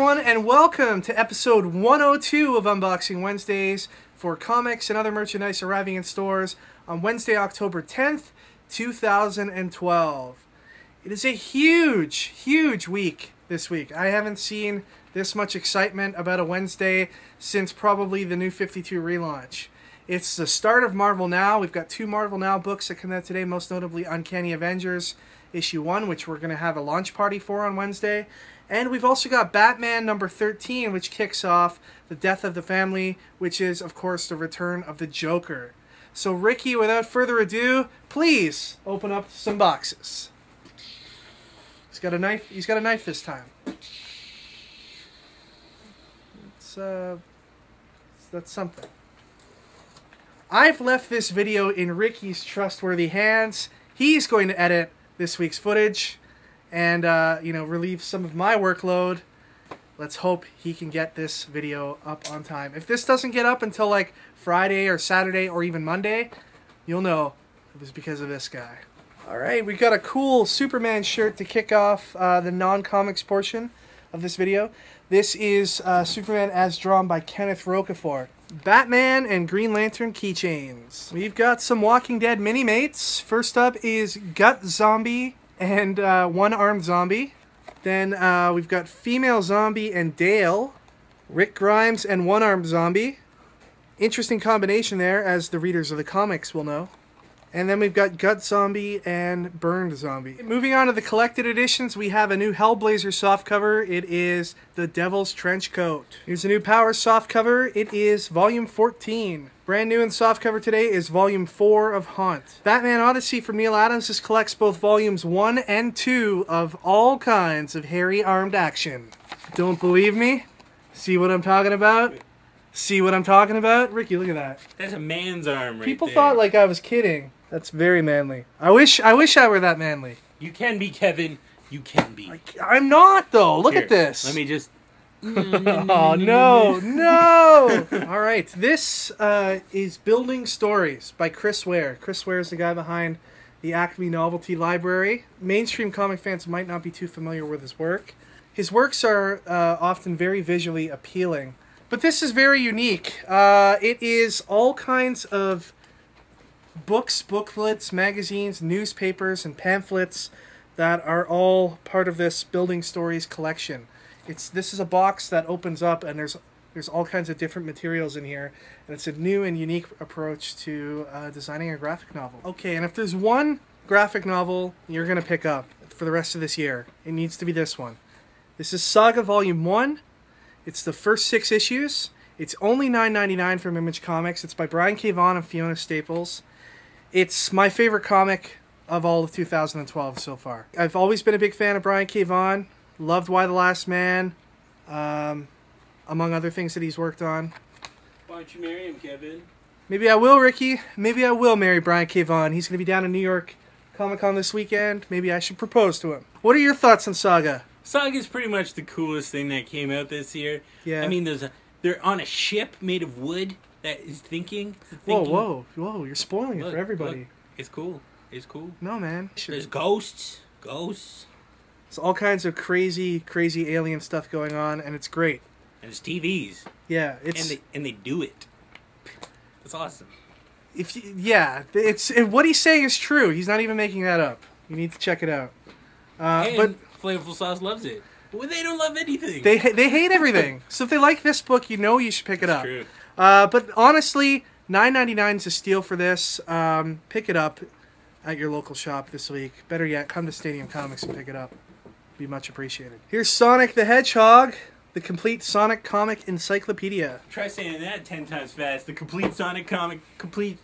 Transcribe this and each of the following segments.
everyone, and welcome to episode 102 of Unboxing Wednesdays for comics and other merchandise arriving in stores on Wednesday, October 10th, 2012. It is a huge week this week. I haven't seen this much excitement about a Wednesday since probably the New 52 relaunch. It's the start of Marvel Now. We've got two Marvel Now books that come out today, most notably Uncanny Avengers issue 1, which we're going to have a launch party for on Wednesday. And we've also got Batman number 13, which kicks off the death of the family, which is, of course, the return of the Joker. So, Ricky, without further ado, please open up some boxes. He's got a knife. He's got a knife this time. That's something. I've left this video in Ricky's trustworthy hands. He's going to edit this week's footage and relieve some of my workload. Let's hope he can get this video up on time. If this doesn't get up until like Friday or Saturday or even Monday, you'll know it was because of this guy. Alright, we've got a cool Superman shirt to kick off the non-comics portion of this video. This is Superman as drawn by Kenneth Rocafort. Batman and Green Lantern keychains. We've got some Walking Dead mini-mates. First up is Gut Zombie and One-Armed Zombie. Then we've got Female Zombie and Dale. Rick Grimes and One-Armed Zombie. Interesting combination there, as the readers of the comics will know. And then we've got Gut Zombie and Burned Zombie. Moving on to the collected editions, we have a new Hellblazer softcover. It is The Devil's Trench Coat. Here's a new Power softcover. It is Volume 14. Brand new in softcover today is Volume 4 of Haunt. Batman Odyssey from Neil Adams. This collects both Volumes 1 and 2 of all kinds of hairy armed action. Don't believe me? See what I'm talking about? See what I'm talking about? Ricky, look at that. That's a man's arm right People there. thought like I was kidding. That's very manly. I wish I were that manly. You can be, Kevin. You can be. I'm not, though. Look Here, at this. Let me just... Oh, no. All right. This is Building Stories by Chris Ware. Chris Ware is the guy behind the Acme Novelty Library. Mainstream comic fans might not be too familiar with his work. His works are often very visually appealing. But this is very unique. It is all kinds of books, booklets, magazines, newspapers, and pamphlets that are all part of this Building Stories collection. This is a box that opens up, and there's all kinds of different materials in here, and it's a new and unique approach to designing a graphic novel. Okay, and if there's one graphic novel you're going to pick up for the rest of this year, it needs to be this one. This is Saga Volume 1. It's the first 6 issues. It's only $9.99 from Image Comics. It's by Brian K. Vaughan and Fiona Staples. It's my favorite comic of all of 2012 so far. I've always been a big fan of Brian K. Vaughan. Loved Y the Last Man, among other things that he's worked on. Why don't you marry him, Kevin? Maybe I will, Ricky. Maybe I will marry Brian K. Vaughan. He's going to be down in New York Comic-Con this weekend. Maybe I should propose to him. What are your thoughts on Saga? Saga's pretty much the coolest thing that came out this year. Yeah. I mean, they're on a ship made of wood that is thinking. Whoa, you're spoiling it for everybody. Look, it's cool. It's cool. No, man. There's ghosts. There's all kinds of crazy alien stuff going on, and it's great. And it's TVs. Yeah, and they do it. That's awesome. What he's saying is true. He's not even making that up. You need to check it out. But Flavorful Sauce loves it. Well, they don't love anything. They hate everything. So if they like this book, you know you should pick it up. True. But honestly, $9.99 is a steal for this. Pick it up at your local shop this week. Better yet, come to Stadium Comics and pick it up. Be much appreciated. Here's Sonic the Hedgehog, the complete Sonic comic encyclopedia. Try saying that 10 times fast. The complete Sonic comic, complete.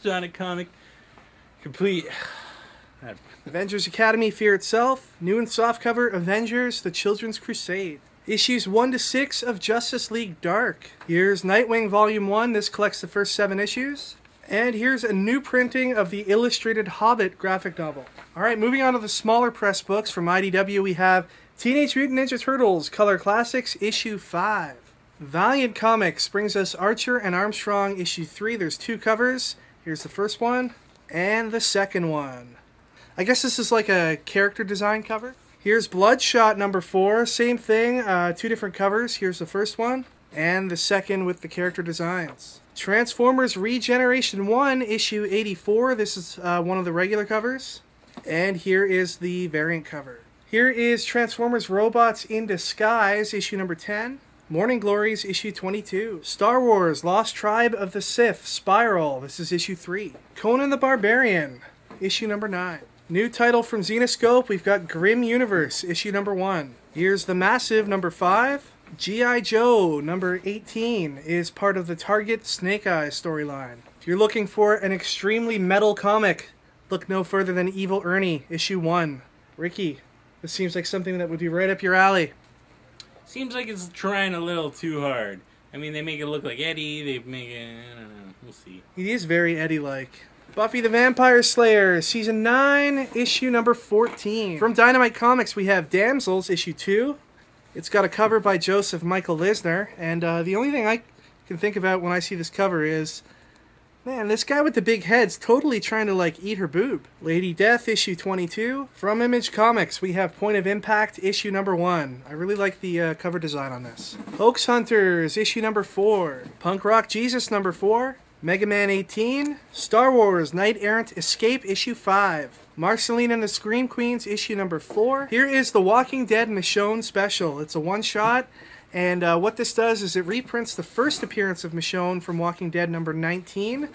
Avengers Academy, Fear Itself. New and softcover, Avengers, The Children's Crusade. Issues 1 to 6 of Justice League Dark. Here's Nightwing Volume 1. This collects the first 7 issues. And here's a new printing of the Illustrated Hobbit graphic novel. Alright, moving on to the smaller press books from IDW, we have Teenage Mutant Ninja Turtles Color Classics Issue 5. Valiant Comics brings us Archer and Armstrong Issue 3. There's 2 covers. Here's the first one and the second one. I guess this is like a character design cover. Here's Bloodshot number 4. Same thing, 2 different covers. Here's the first one, and the second with the character designs. Transformers Regeneration 1, issue 84. This is one of the regular covers. And here is the variant cover. Here is Transformers Robots in Disguise, issue number 10. Morning Glories, issue 22. Star Wars Lost Tribe of the Sith, Spiral. This is issue 3. Conan the Barbarian, issue number 9. New title from Zenoscope, we've got Grim Universe, issue number 1. Here's The Massive, number 5. G.I. Joe, number 18, is part of the Target Snake Eyes storyline. If you're looking for an extremely metal comic, look no further than Evil Ernie, issue 1. Ricky, this seems like something that would be right up your alley. Seems like it's trying a little too hard. I mean, they make it look like Eddie, they make it, I don't know, we'll see. He is very Eddie-like. Buffy the Vampire Slayer, season 9, issue number 14. From Dynamite Comics, we have Damsels, issue 2. It's got a cover by Joseph Michael Lisner, and the only thing I can think about when I see this cover is, man, this guy with the big head's totally trying to, like, eat her boob. Lady Death, issue 22. From Image Comics, we have Point of Impact, issue number 1. I really like the cover design on this. Hoax Hunters, issue number 4. Punk Rock Jesus, number 4. Mega Man 18. Star Wars Knight Errant Escape, issue 5. Marceline and the Scream Queens, issue number 4. Here is The Walking Dead Michonne Special. It's a one-shot, and what this does is it reprints the first appearance of Michonne from Walking Dead number 19,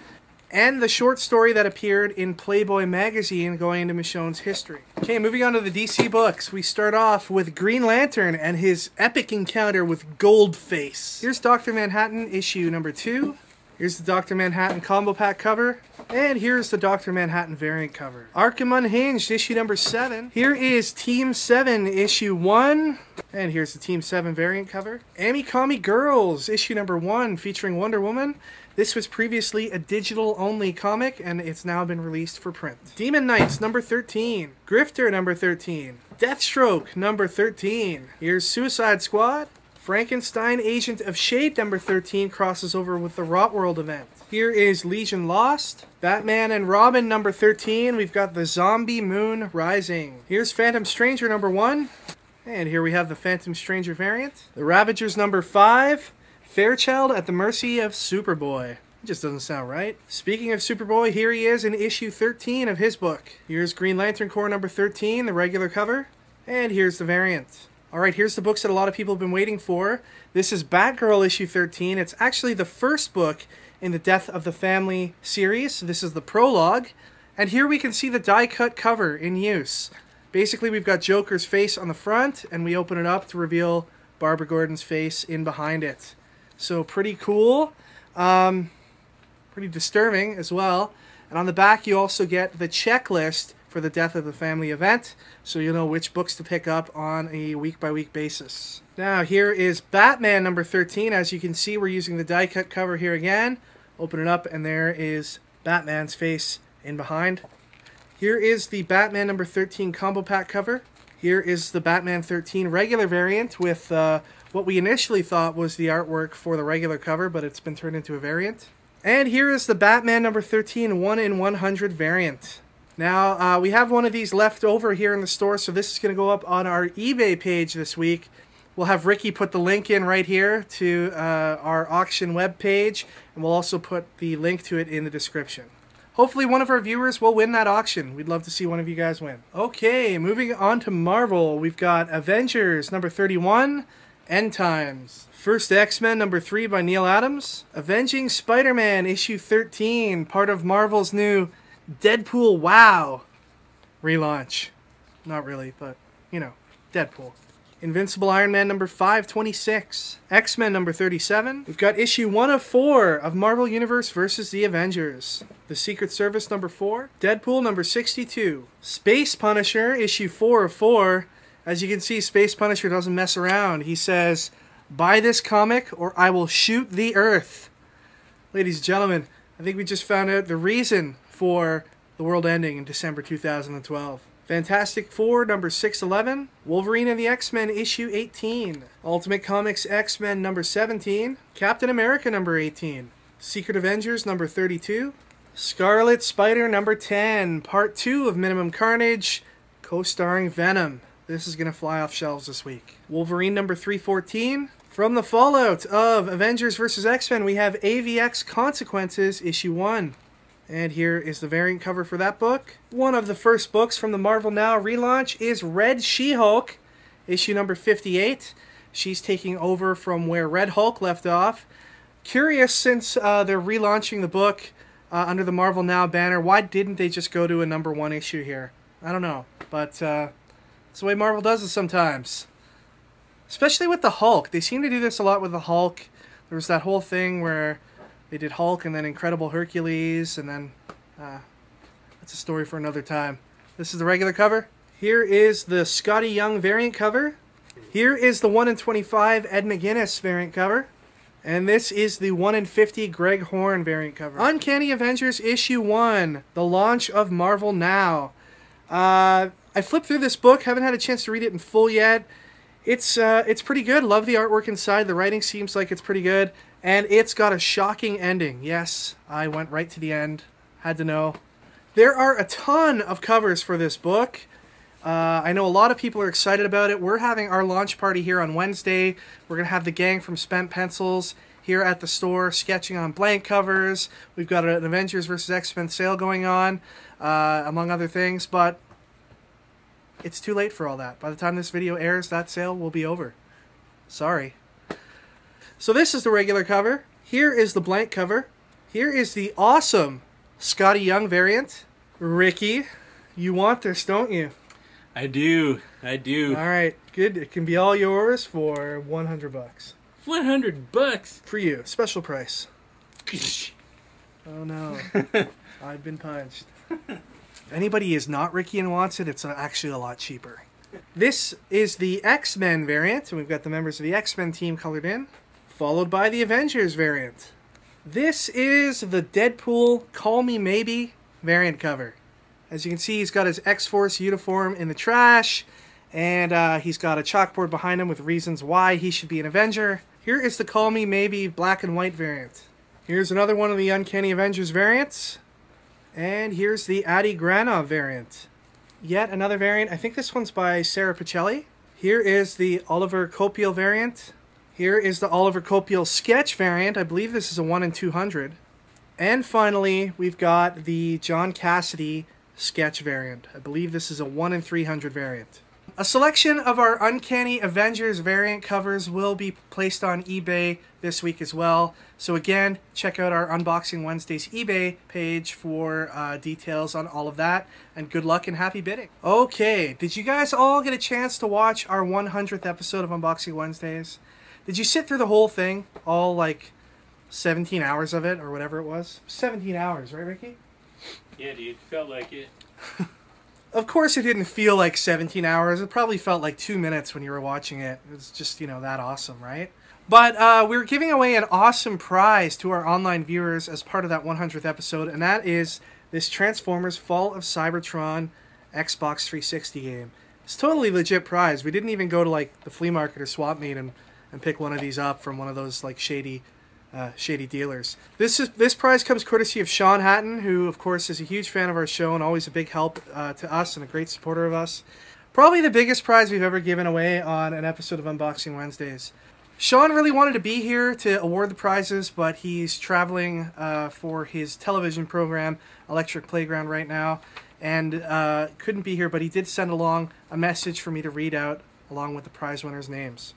and the short story that appeared in Playboy magazine going into Michonne's history. Okay, moving on to the DC books. We start off with Green Lantern and his epic encounter with Goldface. Here's Dr. Manhattan, issue number 2. Here's the Dr. Manhattan combo pack cover. And here's the Dr. Manhattan variant cover. Arkham Unhinged, issue number 7. Here is Team 7, issue 1. And here's the Team 7 variant cover. Ami Girls, issue number 1, featuring Wonder Woman. This was previously a digital-only comic, and it's now been released for print. Demon Knights, number 13. Grifter, number 13. Deathstroke, number 13. Here's Suicide Squad. Frankenstein Agent of S.H.A.D.E. number 13 crosses over with the Rot World event. Here is Legion Lost. Batman and Robin number 13. We've got the Zombie Moon Rising. Here's Phantom Stranger number 1. And here we have the Phantom Stranger variant. The Ravagers number 5. Fairchild at the mercy of Superboy. It just doesn't sound right. Speaking of Superboy, here he is in issue 13 of his book. Here's Green Lantern Corps number 13, the regular cover. And here's the variant. Alright, here's the books that a lot of people have been waiting for. This is Batgirl issue 13. It's actually the first book in the Death of the Family series. This is the prologue. And here we can see the die-cut cover in use. Basically, we've got Joker's face on the front, and we open it up to reveal Barbara Gordon's face in behind it. So pretty cool. Pretty disturbing as well. And on the back, you also get the checklist for the Death of the Family event, so you'll know which books to pick up on a week-by-week basis. Now, here is Batman number 13. As you can see, we're using the die-cut cover here again. Open it up, and there is Batman's face in behind. Here is the Batman number 13 combo pack cover. Here is the Batman 13 regular variant with what we initially thought was the artwork for the regular cover, but it's been turned into a variant. And here is the Batman number 13 1 in 100 variant. Now, we have one of these left over here in the store, so this is going to go up on our eBay page this week. We'll have Ricky put the link in right here to our auction web page, and we'll also put the link to it in the description. Hopefully one of our viewers will win that auction. We'd love to see one of you guys win. Okay, moving on to Marvel. We've got Avengers number 31, End Times. First X-Men number 3 by Neil Adams. Avenging Spider-Man issue 13, part of Marvel's new Deadpool WOW relaunch. Not really, but, you know, Deadpool. Invincible Iron Man number 526. X-Men number 37. We've got issue 1 of 4 of Marvel Universe vs. the Avengers. The Secret Service number 4. Deadpool number 62. Space Punisher issue 4 of 4. As you can see, Space Punisher doesn't mess around. He says, "Buy this comic or I will shoot the Earth." Ladies and gentlemen, I think we just found out the reason for the world ending in December 2012. Fantastic Four number 611. Wolverine and the X-Men issue 18. Ultimate Comics X-Men number 17. Captain America number 18. Secret Avengers number 32. Scarlet Spider number 10. Part 2 of Minimum Carnage, co-starring Venom. This is going to fly off shelves this week. Wolverine number 314. From the fallout of Avengers vs. X-Men, we have AvX Consequences, issue 1. And here is the variant cover for that book. One of the first books from the Marvel Now relaunch is Red She-Hulk, issue number 58. She's taking over from where Red Hulk left off. Curious, since they're relaunching the book under the Marvel Now banner, why didn't they just go to a number 1 issue here? I don't know, but it's the way Marvel does it sometimes. Especially with the Hulk. They seem to do this a lot with the Hulk. There was that whole thing where they did Hulk and then Incredible Hercules, and then that's a story for another time. This is the regular cover. Here is the Scotty Young variant cover. Here is the 1 in 25 Ed McGuinness variant cover. And this is the 1 in 50 Greg Horn variant cover. Uncanny Avengers issue 1, the launch of Marvel Now. I flipped through this book, haven't had a chance to read it in full yet. It's pretty good. Love the artwork inside. The writing seems like it's pretty good. And it's got a shocking ending. Yes, I went right to the end. Had to know. There are a ton of covers for this book. I know a lot of people are excited about it. We're having our launch party here on Wednesday. We're going to have the gang from Spent Pencils here at the store sketching on blank covers. We've got an Avengers vs. X-Men sale going on, among other things. But it's too late for all that. By the time this video airs, that sale will be over. Sorry. So this is the regular cover. Here is the blank cover. Here is the awesome Scotty Young variant. Ricky, you want this, don't you? I do. I do. All right, good. It can be all yours for $100. $100 for you. Special price. Oh no. I've been punched. If anybody is not Ricky and wants it, it's actually a lot cheaper. This is the X-Men variant, and we've got the members of the X-Men team colored in, followed by the Avengers variant. This is the Deadpool Call Me Maybe variant cover. As you can see, he's got his X-Force uniform in the trash, and he's got a chalkboard behind him with reasons why he should be an Avenger. Here is the Call Me Maybe black and white variant. Here's another one of the Uncanny Avengers variants. And here's the Adi Granov variant. Yet another variant. I think this one's by Sarah Pichelli. Here is the Oliver Copiel variant. Here is the Oliver Copiel sketch variant. I believe this is a 1 in 200. And finally, we've got the John Cassidy sketch variant. I believe this is a 1 in 300 variant. A selection of our Uncanny Avengers variant covers will be placed on eBay this week as well. So again, check out our Unboxing Wednesdays eBay page for details on all of that. And good luck and happy bidding. Okay, did you guys all get a chance to watch our 100th episode of Unboxing Wednesdays? Did you sit through the whole thing? All like 17 hours of it or whatever it was? 17 hours, right, Ricky? Yeah, dude. Felt like it. Of course it didn't feel like 17 hours. It probably felt like 2 minutes when you were watching it. It was just, you know, that awesome, right? But we're giving away an awesome prize to our online viewers as part of that 100th episode, and that is this Transformers Fall of Cybertron Xbox 360 game. It's a totally legit prize. We didn't even go to like the flea market or swap meet and pick one of these up from one of those like shady dealers. This prize comes courtesy of Sean Hatton, who of course is a huge fan of our show and always a big help to us and a great supporter of us. Probably the biggest prize we've ever given away on an episode of Unboxing Wednesdays. Sean really wanted to be here to award the prizes, but he's traveling for his television program, Electric Playground, right now, and couldn't be here, but he did send along a message for me to read out along with the prize winners' names.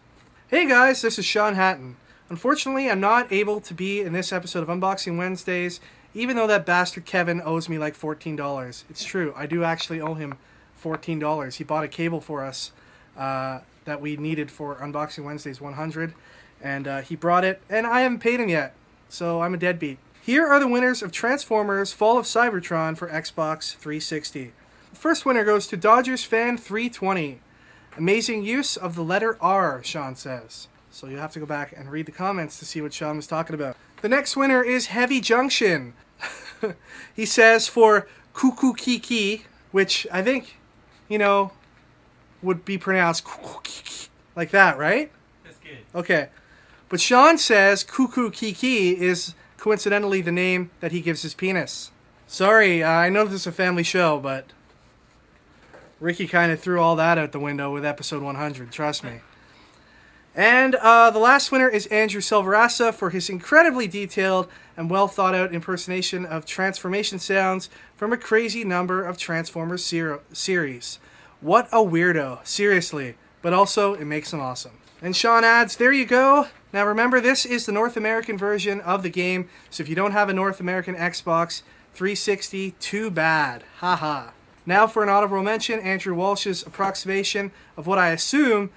Hey guys, this is Sean Hatton. Unfortunately, I'm not able to be in this episode of Unboxing Wednesdays, even though that bastard Kevin owes me like $14. It's true, I do actually owe him $14. He bought a cable for us that we needed for Unboxing Wednesdays 100, and he brought it, and I haven't paid him yet, so I'm a deadbeat. Here are the winners of Transformers Fall of Cybertron for Xbox 360. The first winner goes to Dodgers Fan 320. Amazing use of the letter R, Sean says. So you'll have to go back and read the comments to see what Sean was talking about. The next winner is Heavy Junction. He says for Cuckoo Kiki, which I think, you know, would be pronounced like that, right? That's good. Okay. But Sean says Cuckoo Kiki is coincidentally the name that he gives his penis. Sorry, I know this is a family show, but Ricky kind of threw all that out the window with episode 100, trust me. And the last winner is Andrew Silverassa for his incredibly detailed and well thought out impersonation of transformation sounds from a crazy number of Transformers series. What a weirdo, seriously, but also it makes him awesome. And Sean adds, there you go. Now remember, this is the North American version of the game, so if you don't have a North American Xbox 360, too bad. Haha. Now for an honorable mention, Andrew Walsh's approximation of what I assume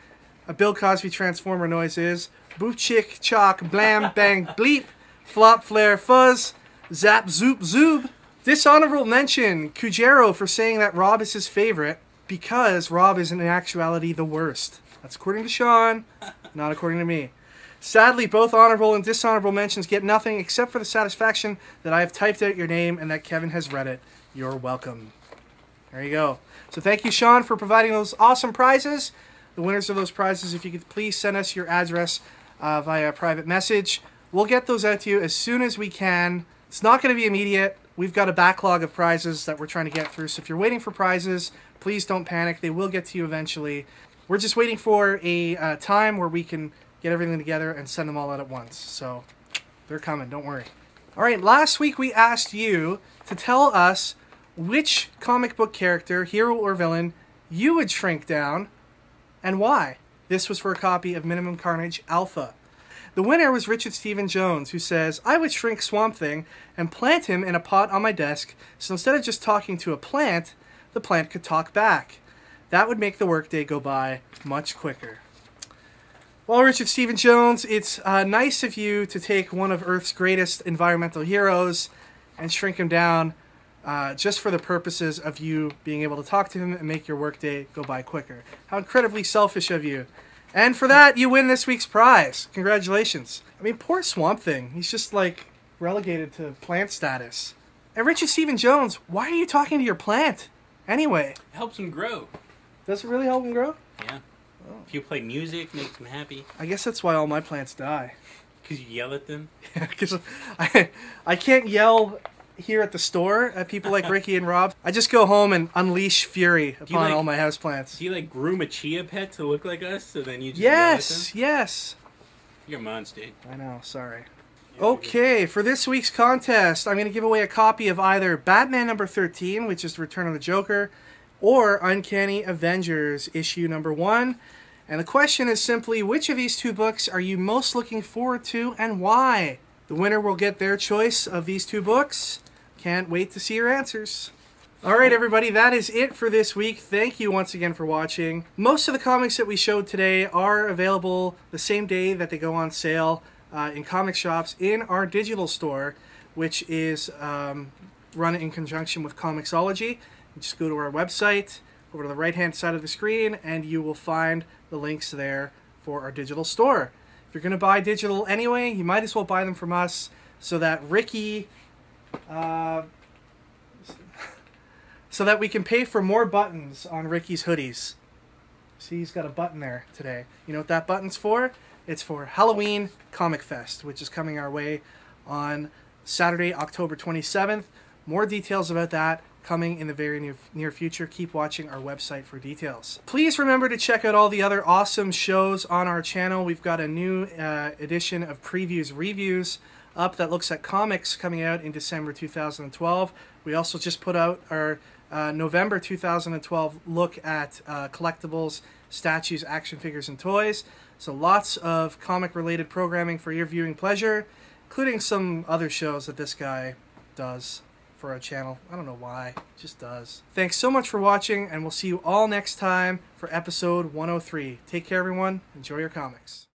a Bill Cosby Transformer noise is. Boop chick chalk blam bang bleep flop flare fuzz zap zoop zoob. Dishonorable mention Kujero for saying that Rob is his favorite because Rob is in actuality the worst. That's according to Sean, not according to me. Sadly, both honorable and dishonorable mentions get nothing except for the satisfaction that I have typed out your name and that Kevin has read it. You're welcome. There you go. So thank you, Sean, for providing those awesome prizes. The winners of those prizes, if you could please send us your address via private message. We'll get those out to you as soon as we can. It's not going to be immediate. We've got a backlog of prizes that we're trying to get through. So if you're waiting for prizes, please don't panic. They will get to you eventually. We're just waiting for a time where we can get everything together and send them all out at once. So they're coming. Don't worry. All right. Last week we asked you to tell us which comic book character, hero or villain, you would shrink down and why. This was for a copy of Minimum Carnage Alpha. The winner was Richard Stephen Jones, who says, I would shrink Swamp Thing and plant him in a pot on my desk, so instead of just talking to a plant, the plant could talk back. That would make the workday go by much quicker. Well, Richard Stephen Jones, it's nice of you to take one of Earth's greatest environmental heroes and shrink him down just for the purposes of you being able to talk to him and make your workday go by quicker. How incredibly selfish of you. And for that, you win this week's prize. Congratulations. I mean, poor Swamp Thing. He's just, like, relegated to plant status. And Richard Stephen Jones, why are you talking to your plant? Anyway. It helps him grow. Does it really help him grow? Yeah. Oh. If you play music, makes him happy. I guess that's why all my plants die. Because you yell at them? Yeah, because I can't yell here at the store at people like Ricky and Rob. I just go home and unleash fury upon all my houseplants. Do you like groom a chia pet to look like us, so then you just yell at them? Yes. You're a monster. I know, sorry. Okay, for this week's contest, I'm going to give away a copy of either Batman number 13, which is Return of the Joker, or Uncanny Avengers issue number 1. And the question is simply, which of these two books are you most looking forward to and why? The winner will get their choice of these two books. Can't wait to see your answers. Alright everybody, that is it for this week. Thank you once again for watching. Most of the comics that we showed today are available the same day that they go on sale in comic shops in our digital store, which is run in conjunction with Comixology. You just go to our website, over to the right hand side of the screen, and you will find the links there for our digital store. If you're going to buy digital anyway, you might as well buy them from us so that Ricky... so that we can pay for more buttons on Ricky's hoodies. See, he's got a button there today. You know what that button's for? It's for Halloween Comic Fest, which is coming our way on Saturday, October 27th. More details about that coming in the very near future. Keep watching our website for details. Please remember to check out all the other awesome shows on our channel. We've got a new edition of Previews Reviews up that looks at comics coming out in December 2012. We also just put out our November 2012 look at collectibles, statues, action figures, and toys. So lots of comic-related programming for your viewing pleasure, including some other shows that this guy does for our channel. I don't know why, just does. Thanks so much for watching, and we'll see you all next time for episode 103. Take care, everyone. Enjoy your comics.